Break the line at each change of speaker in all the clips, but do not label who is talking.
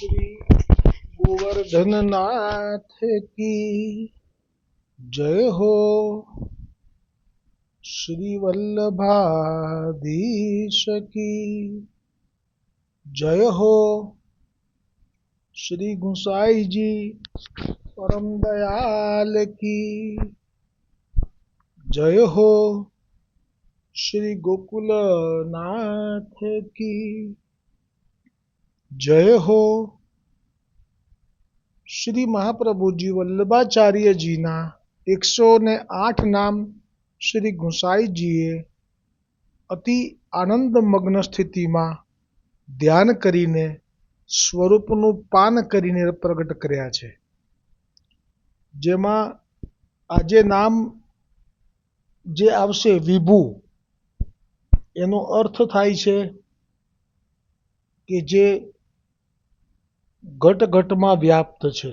श्री गोवर्धन नाथ की जय हो। श्री वल्लभाधीश की जय हो। श्री गुसाई जी परम दयाल की जय हो। श्री गोकुल नाथ की जय हो। श्री महाप्रभु जी वल्लभाचार्य जी ना 108 નામ શ્રી ગુસાઈજીએ અતિ આનંદમગ્ન સ્થિતિમાં ધ્યાન કરીને સ્વરૂપનું પાન કરીને પ્રગટ કર્યા છે, જેમાં આજે નામ જે આવશે વિભુ, એનો અર્થ થાય છે કે જે ઘટ ઘટમાં વ્યાપ્ત છે.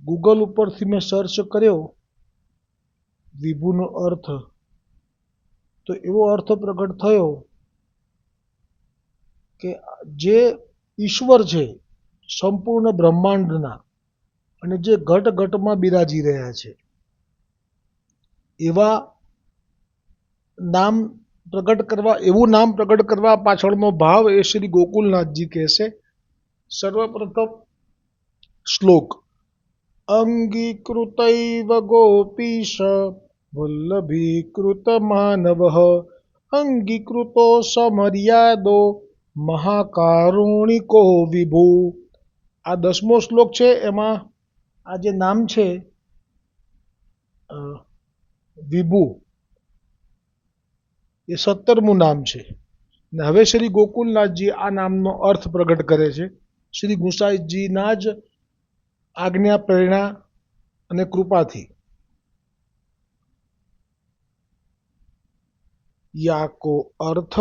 ગૂગલ ઉપરથી મેં સર્ચ કર્યો વિભુનો અર્થ, તો એવો અર્થ પ્રગટ થયો કે જે ઈશ્વર છે સંપૂર્ણ બ્રહ્માંડના અને જે ઘટ ઘટમાં બિરાજી રહ્યા છે, એવા નામ પ્રગટ કરવા, એવું નામ પ્રગટ કરવા પાછળનો ભાવ એ શ્રી ગોકુલનાથજી કહેશે. સર્વપ્રથમ શ્લોક: અંગીકૃતૈવ ગોપીશ વલ્લભીકૃત માનવ અંગીકૃતો સમર્યાદો મહાકારુણિકો વિભુ. આ 10મો શ્લોક છે. એમાં આ જે નામ છે વિભુ, એ 17મું નામ છે. ને હવે શ્રી ગોકુલનાથજી આ નામનો અર્થ પ્રગટ કરે છે શ્રી ગુસાઈજીના જ આજ્ઞા, પ્રેરણા અને કૃપાથી. या को अर्थ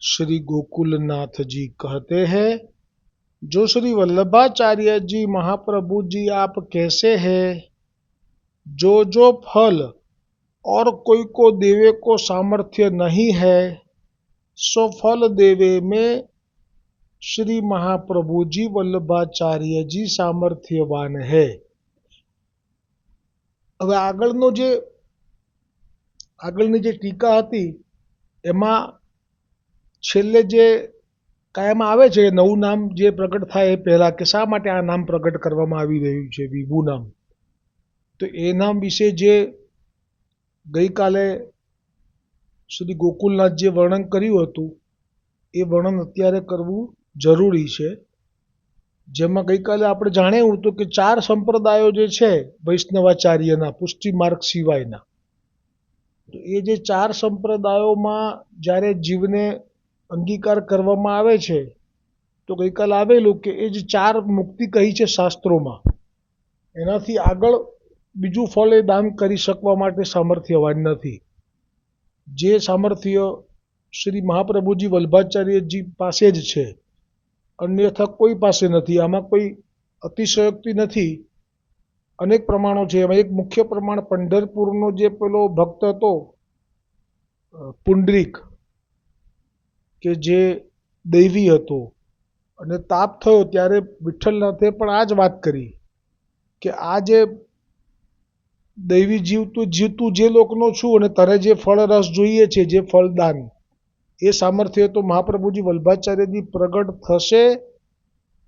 श्री गोकुलनाथ जी कहते हैं, जो श्री वल्लभाचार्य जी महाप्रभु जी आप कैसे हैं, जो जो फल और कोई को देवे को सामर्थ्य नहीं है, सो फल देवे में श्री महाप्रभु जी वल्लभाचार्य जी सामर्थ्यवान है. હવે આગળની જે ટીકા હતી એમાં છેલ્લે જે કાયમ આવે છે નવું નામ જે પ્રગટ થાય એ પહેલા કે શા માટે આ નામ પ્રગટ કરવામાં આવી રહ્યું છે વિભુ નામ, તો એ નામ વિશે જે ગઈકાલે શ્રી ગોકુલનાથ જે વર્ણન કર્યું હતું એ વર્ણન અત્યારે કરવું જરૂરી છે. જેમાં ગઈકાલે આપણે જાણ્યું હતું કે 4 સંપ્રદાયો જે છે વૈષ્ણવાચાર્યના પુષ્ટિ માર્ગ સિવાયના, તો એ જે 4 સંપ્રદાયોમાં જ્યારે જીવને અંગીકાર કરવામાં આવે છે, તો ગઈકાલે આવેલું કે એ જે 4 મુક્તિ કહી છે શાસ્ત્રોમાં, એનાથી આગળ બીજું ફળ એ દાન કરી શકવા માટે સામર્થ્યવાન નથી. જે સામર્થ્ય શ્રી મહાપ્રભુજી વલ્લભાચાર્યજી પાસે જ છે, અન્યથા કોઈ પાસે નથી. આમાં કોઈ અતિશયોક્તિ નથી. અનેક પ્રમાણો છે. એમાં એક મુખ્ય પ્રમાણ પંઢરપુરનો જે પેલો ભક્ત હતો પુંડરીક, કે જે દૈવી હતો, અને તાપ થયો ત્યારે વિઠ્ઠલનાથે પણ આ જ વાત કરી કે આ જે દૈવી જીવતું જે લોકનો છું અને તને જે ફળ રસ જોઈએ છે, જે ફળદાન, એ સામર્થ્ય તો મહાપ્રભુજી વલ્લભાચાર્યજી પ્રગટ થશે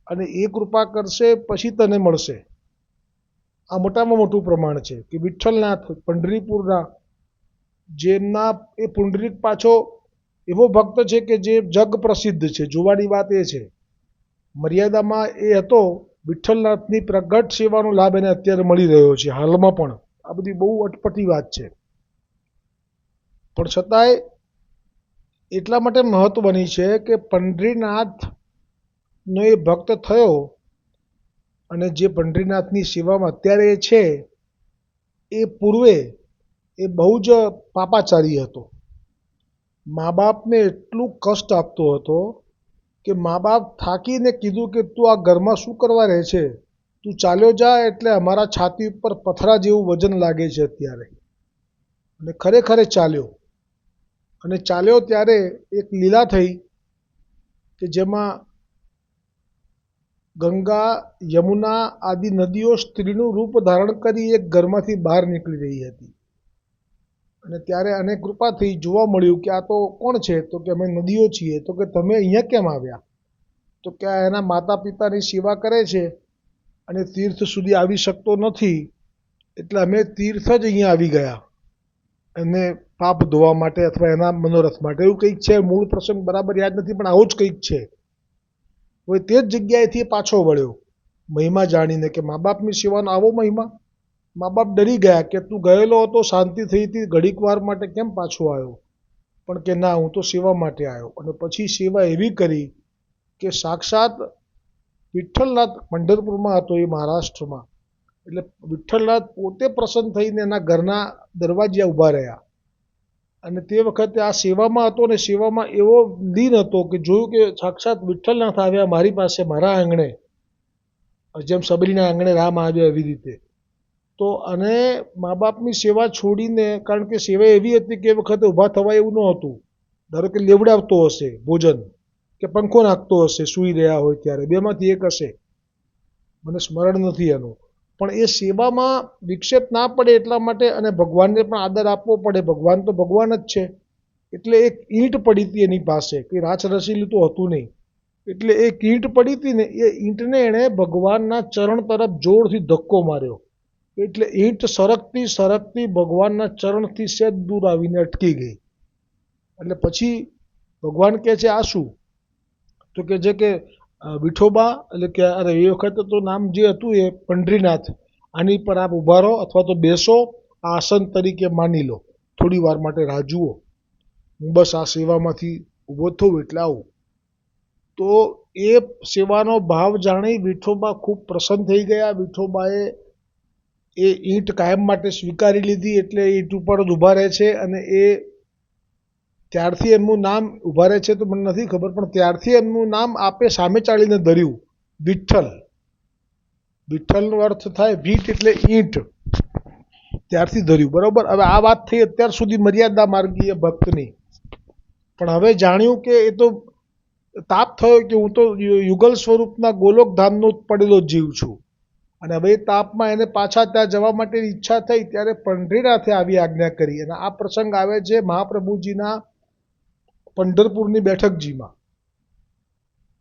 અને એ કૃપા કરશે પછી તને મળશે. આ મોટામાં મોટું પ્રમાણ છે કે વિઠ્ઠલનાથ પંઢરીપુરના, જેમના એ પુંડરીક પાછો એવો ભક્ત છે કે જે જગ પ્રસિદ્ધ છે. જોવાની વાત એ છે, મર્યાદામાં એ હતો. વિઠ્ઠલનાથની પ્રગટ સેવાનો લાભ એને અત્યારે મળી રહ્યો છે હાલમાં પણ. આ બધી બહુ અટપટી વાત છે, પણ છતાંય એટલા માટે મહત્વની છે કે પંઢરીનાથનો એ ભક્ત થયો, અને જે પંઢરીનાથની સેવામાં અત્યારે છે એ પૂર્વે એ બહુ જ પાપાચારી હતો. મા બાપને એટલું કષ્ટ આપતો હતો કે મા બાપ થાકીને કીધું કે તું આ ઘરમાં શું કરવા રહે છે, તું ચાલ્યો જા, એટલે અમારા છાતી ઉપર પથરા જેવું વજન લાગે છે અત્યારે. અને ખરેખર ચાલ્યો, અને ચાલ્યો ત્યારે એક લીલા થઈ કે જેમાં ગંગા, યમુના આદિ નદીઓ સ્ત્રીનું રૂપ ધારણ કરી એક ઘરમાંથી બહાર નીકળી રહી હતી. અને ત્યારે એને કૃપા થઈ, જોવા મળ્યું કે આ તો કોણ છે? તો કે અમે નદીઓ છીએ. તો કે તમે અહીંયા કેમ આવ્યા? તો કે આ એના માતા પિતાની સેવા કરે છે અને તીર્થ સુધી આવી શકતો નથી, એટલે અમે તીર્થ જ અહીંયા આવી ગયા એમને પાપ ધોવા માટે અથવા એના મનોરથ માટે. એવું કંઈક છે, મૂળ પ્રસંગ બરાબર યાદ નથી, પણ આવું જ કંઈક છે. હવે તે જ જગ્યાએથી પાછો વળ્યો મહિમા જાણીને કે મા બાપની સેવાનો આવો મહિમા. મા બાપ ડરી ગયા કે તું ગયેલો હતો, શાંતિ થઈ હતી, ઘડીક વાર માટે કેમ પાછો આવ્યો? પણ કે ના, હું તો સેવા માટે આવ્યો. અને પછી સેવા એવી કરી કે સાક્ષાત વિઠ્ઠલનાથ પંઢરપુરમાં હતો, એ મહારાષ્ટ્રમાં. એટલે વિઠ્ઠલનાથ પોતે પ્રસન્ન થઈને એના ઘરના દરવાજે ઊભા રહ્યા. અને તે વખતે આ સેવામાં હતો ને સેવામાં એવો લીન હતો કે જોયું કે સાક્ષાત વિઠ્ઠલનાથ આવ્યા મારી પાસે, મારા આંગણે, જેમ સબરીના આંગણે રામ આવ્યા એવી રીતે. તો અને મા બાપની સેવા છોડીને, કારણ કે સેવા એવી હતી કે એ વખતે ઊભા થવાય એવું ન હતું. ધારો કે લેવડાવતો હશે ભોજન, કે પંખો નાખતો હશે સૂઈ રહ્યા હોય ત્યારે, બેમાંથી એક હશે, મને સ્મરણ નથી એનું. પણ એ સેવામાં વિક્ષેપ ના પડે એટલા માટે, અને ભગવાનને પણ આદર આપવો પડે, ભગવાન તો ભગવાન જ છે. એટલે એક ઈંટ પડી હતી એની પાસે, કે રાચ રસીલું તો હતું નહીં. એટલે એક ઈંટ પડી હતી ને, એ ઈંટને એણે ભગવાનના ચરણ તરફ જોરથી ધક્કો માર્યો. એટલે ઈંટ સરકતી સરકતી ભગવાનના ચરણથી સહેજ દૂર આવીને અટકી ગઈ. એટલે પછી ભગવાન કહે છે આ શું? તો કે છે કે વિઠોબા, એટલે કે અરે એ વખતે તો નામ જે હતું એ પંઢરીનાથ, આની પર આપ ઊભા રહો અથવા તો બેસો, આ આસન તરીકે માની લો, થોડી વાર માટે રાહ જુઓ, હું બસ આ સેવામાંથી ઊભો થઉં એટલે આવું. તો એ સેવાનો ભાવ જાણી વિઠોબા ખૂબ પ્રસન્ન થઈ ગયા. વિઠોબાએ એ ઈંટ કાયમ માટે સ્વીકારી લીધી, એટલે ઈંટ ઉપર જ ઊભા રહે છે. અને એ ત્યારથી એમનું નામ ઊભા રહે છે તો મને નથી ખબર, પણ ત્યારથી એમનું નામ આપે સામે ચાલીને ધર્યું, વિઠ્ઠલ. વિઠ્ઠલનો અર્થ થાય વીટ એટલે ઈંટ, ત્યારથી ધર્યું. બરોબર. હવે આ વાત થઈ અત્યાર સુધી મર્યાદા માર્ગીય ભક્તની. પણ હવે જાણ્યું કે એ તો તાપ થયો કે હું તો યુગલ સ્વરૂપના ગોલોકધામનો જ પડેલો જીવ છું. અને હવે એ તાપમાં એને પાછા ત્યાં જવા માટેની ઈચ્છા થઈ, ત્યારે પંઢરીનાથે આવી આજ્ઞા કરી. અને આ પ્રસંગ આવે છે મહાપ્રભુજીના પંઢરપુરની બેઠકજીમાં,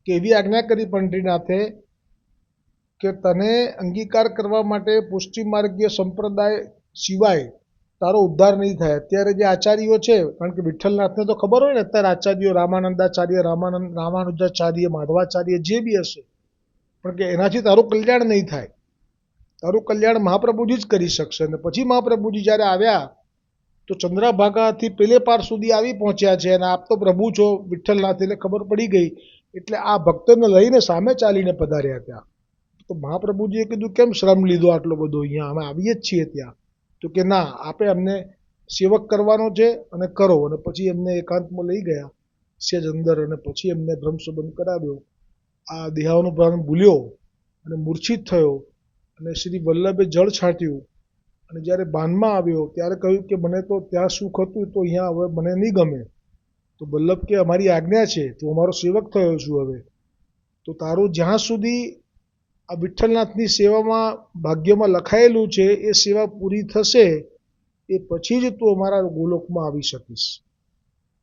કે એવી આજ્ઞા કરી પંઢરીનાથે કે તને અંગીકાર કરવા માટે પુષ્ટિ માર્ગીય સંપ્રદાય સિવાય તારો ઉદ્ધાર નહીં થાય. અત્યારે જે આચાર્યો છે, કારણ કે વિઠ્ઠલનાથને તો ખબર હોય ને અત્યારે આચાર્યો રામાનંદાચાર્ય, રામાનુજાચાર્ય, માધવાચાર્ય જે બી હશે, પણ કે એનાથી તારું કલ્યાણ નહીં થાય. તારું કલ્યાણ મહાપ્રભુજી જ કરી શકશે. અને પછી મહાપ્રભુજી જ્યારે આવ્યા તો ચંદ્રભાગાથી પેલે પાર સુધી આવી પહોંચ્યા છે. અને આપ તો પ્રભુ છો વિઠ્ઠલનાથ, એટલે ખબર પડી ગઈ. એટલે આ ભક્તને લઈને સામે ચાલીને પધાર્યા ત્યાં. તો મહાપ્રભુજીએ કીધું કેમ શ્રમ લીધો આટલો બધો, અહીંયા અમે આવીએ જ છીએ ત્યાં. તો કે ના, આપે અમને સેવક કરવાનો છે અને કરો. અને પછી એમને એકાંતમાં લઈ ગયા સેજ અંદર, અને પછી એમને બ્રહ્મસંબંધ કરાવ્યો. આ દેહાનુભાન ભૂલ્યો અને મૂર્છિત થયો, અને શ્રી વલ્લભે જળ છાંટ્યું. અને જ્યારે ભાનમાં આવ્યો ત્યારે કહ્યું કે મને તો ત્યાં સુખ હતું, તો અહીંયા હવે મને નહીં ગમે. તો વલ્લભ કે અમારી આજ્ઞા છે, તું અમારો સેવક થયો છું હવે, તો તારું જ્યાં સુધી આ વિઠ્ઠલનાથની સેવામાં ભાગ્યમાં લખાયેલું છે એ સેવા પૂરી થશે એ પછી જ તું અમારા ગોલોકમાં આવી શકીશ.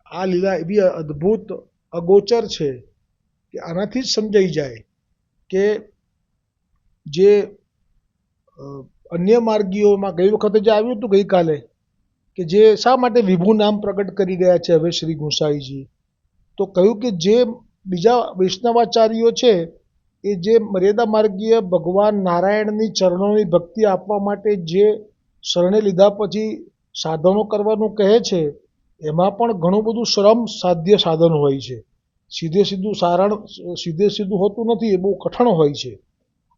આ લીલા એવી અદ્ભુત અગોચર છે કે આનાથી જ સમજાઈ જાય કે જે અન્ય માર્ગીઓમાં ગઈ વખતે જે આવ્યું હતું ગઈકાલે, કે જે શા માટે વિભુ નામ પ્રગટ કરી રહ્યા છે હવે શ્રી ગુંસાઈજી, તો કહ્યું કે જે બીજા વૈષ્ણવાચાર્યો છે એ જે મર્યાદા માર્ગીય ભગવાન નારાયણની ચરણોની ભક્તિ આપવા માટે જે શરણે લીધા પછી સાધનો કરવાનું કહે છે, એમાં પણ ઘણું બધું શ્રમ સાધ્ય સાધન હોય છે. સીધે સીધું હોતું નથી, એ બહુ કઠણ હોય છે.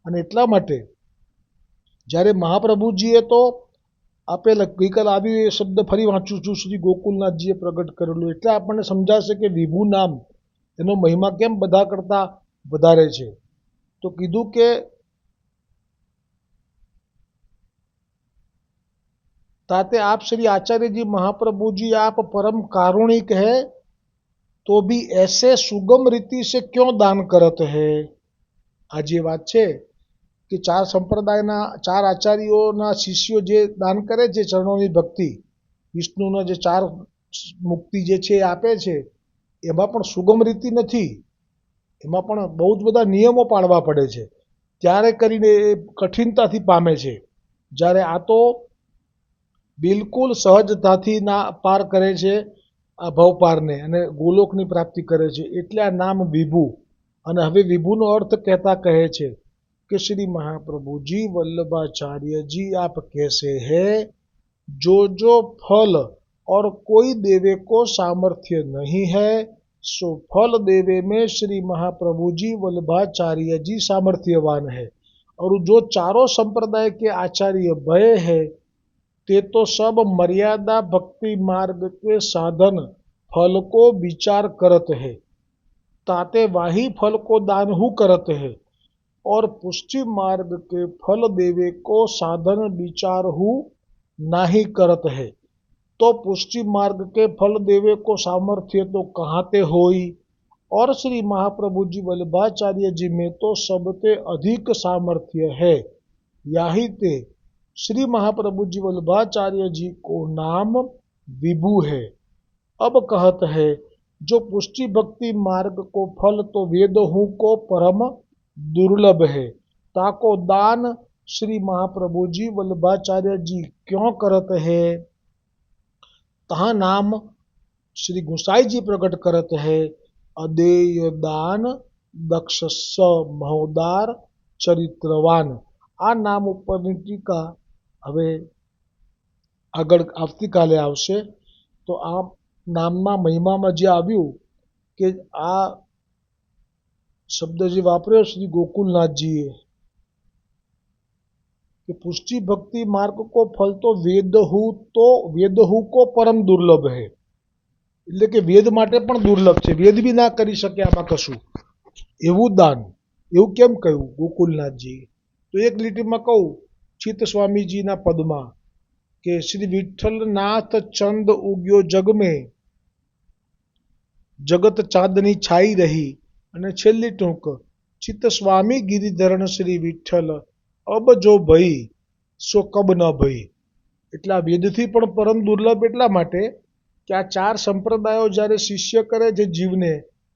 અને એટલા માટે જ્યારે મહાપ્રભુજીએ તો આપે ગઈકાલ આવ્યું એ શબ્દ ફરી વાંચું છું, શ્રી ગોકુલનાથજીએ પ્રગટ કરેલું, એટલે આપણને સમજાશે કે વિભુ નામ એનો મહિમા કેમ બધા કરતાં વધારે છે. તો કીધું કે ताते आप श्री आचार्य जी महाप्रभु जी आप परम कारुणिक है, तो भी ऐसे सुगम रीति से क्यों दान करत है? આ જે વાત છે કે 4 સંપ્રદાયના 4 આચાર્યોના શિષ્યો જે દાન કરે છે ચરણોની ભક્તિ, વિષ્ણુનો જે 4 મુક્તિ જે છે એ આપે છે, એમાં પણ સુગમ રીતિ નથી, એમાં પણ બહુ જ બધા નિયમો પાળવા પડે છે, ત્યારે કરીને એ કઠિનતાથી પામે છે. જ્યારે આ તો બિલકુલ સહજતાથી પાર કરે છે આ ભવપારને અને ગોલોકની પ્રાપ્તિ કરે છે. એટલે આ નામ વિભુ. અને હવે વિભુનો અર્થ કહેતા કહે છે कि श्री महाप्रभु जी वल्लभाचार्य जी आप कैसे हैं, जो फल और कोई देवे को सामर्थ्य नहीं है, सो फल देवे में श्री महाप्रभु जी वल्लभाचार्य जी सामर्थ्यवान है। और जो चारों संप्रदाय के आचार्य भय है, ते तो सब मर्यादा भक्ति मार्ग के साधन फल को विचार करत है, ताते वाही फल को दान हु करत है, और पुष्टि मार्ग के फल देवे को साधन विचार हु नाही करत है। तो पुष्टि मार्ग के फल देवे को सामर्थ्य तो कहाते होई, और श्री महाप्रभु जी वल्लभाचार्य जी में तो सबते अधिक सामर्थ्य है। याही ते श्री महाप्रभु जी वल्लभाचार्य जी को नाम विभु है। अब कहत है, जो पुष्टि भक्ति मार्ग को फल तो वेद हूँ को परम दुर्लभ है, ताको दान श्री महाप्रभु जी वल्लभाचार्य जी क्यों करत है। तहाँ नाम श्री गोसाई जी प्रकट करत है, अदेय दान दक्ष महोदार चरित्रवान। आ नाम उपરની ટીકા હવે આગળ આવતીકાલે આવશે. તો આ નામમાં મહિમામાં જે આવ્યું કે આ શબ્દ જે વાપર્યો શ્રી ગોકુલનાથજીએ કે પુષ્ટિ ભક્તિ માર્ગ કો ફલ તો વેદ હુ કો પરમ દુર્લભ હે, એટલે કે વેદ માટે પણ દુર્લભ છે, વેદ બી ના કરી શકે આમાં કશું એવું દાન. એવું કેમ કહ્યું ગોકુલનાથજી? તો એક લીટીમાં કહું ચિત્ત સ્વામીજીના પદમાં કે શ્રી વિઠ્ઠલનાથ ચંદ ઉગ્યો જગ મેં, જગત ચાંદની છાઈ રહી. અને છેલ્લી ટૂંક ચિત્ત સ્વામી ગિરિધરણ શ્રી વિઠ્ઠલ અબ જો ભઈ સો કબ ન ભઈ. એટલે આ વેદથી પણ પરમ દુર્લભ એટલા માટે કે આ 4 સંપ્રદાયો જ્યારે શિષ્ય કરે છે જીવને,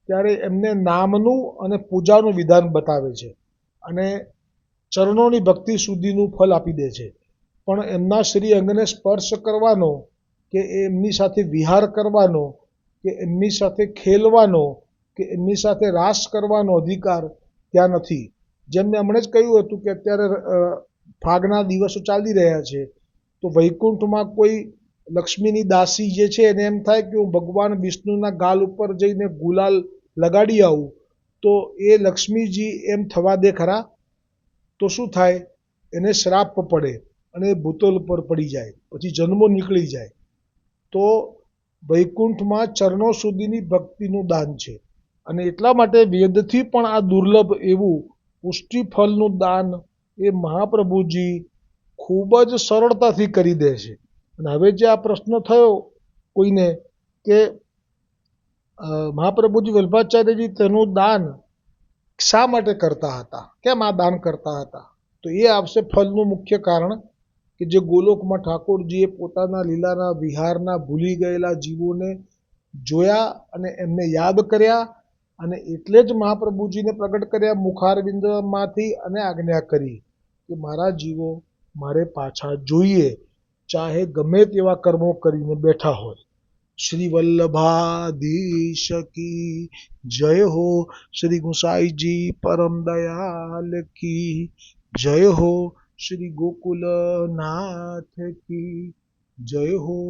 ત્યારે એમને નામનું અને પૂજાનું વિધાન બતાવે છે અને ચરણોની ભક્તિ સુધીનું ફલ આપી દે છે. પણ એમના શ્રી અંગને સ્પર્શ કરવાનો કે એમની સાથે વિહાર કરવાનો કે એમની સાથે ખેલવાનો કે એમની સાથે રાસ કરવાનો અધિકાર ત્યાં નથી. જેમ મેં હમણાં જ કહ્યું હતું કે અત્યારે ફાગના દિવસો ચાલી રહ્યા છે, તો વૈકુંઠમાં કોઈ લક્ષ્મીની દાસી જે છે એને એમ થાય કે હું ભગવાન વિષ્ણુના ગાલ ઉપર જઈને ગુલાલ લગાડી આવું, તો એ લક્ષ્મીજી એમ થવા દે ખરા? તો શું થાય? એને શ્રાપ પડે અને ભૂતલ પર પડી જાય, પછી જન્મો નીકળી જાય. તો વૈકુંઠમાં ચરણો સુધીની ભક્તિનું દાન છે અને એટલા માટે વેદથી પણ આ દુર્લભ એવું પુષ્ટિ ફલનું દાન એ મહાપ્રભુજી ખૂબ જ સરળતાથી કરી દે છે. અને હવે જે આ પ્રશ્ન થયો કોઈને કે મહાપ્રભુજી વલ્લભાચાર્યજી તેનું દાન શા માટે કરતા હતા, કેમ આ દાન કરતા હતા? તો એ આવશે ફલનું મુખ્ય કારણ કે જે ગોલોકમાં ઠાકોરજીએ પોતાના લીલાના વિહારના ભૂલી ગયેલા જીવોને જોયા અને એમને યાદ કર્યા, અને એટલે જ મહાપ્રભુજીને પ્રગટ કર્યા મુખારવિંદમાંથી અને આજ્ઞા કરી કે મારા જીવો મારે પાછા જોઈએ, ચાહે ગમે તેવા કર્મો કરીને બેઠા હોય. શ્રી વલ્લભાધીશ કી જય હો, શ્રી ગુસાઈજી પરમ દયાલ કી જય હો, શ્રી ગોકુલનાથ કી જય હો.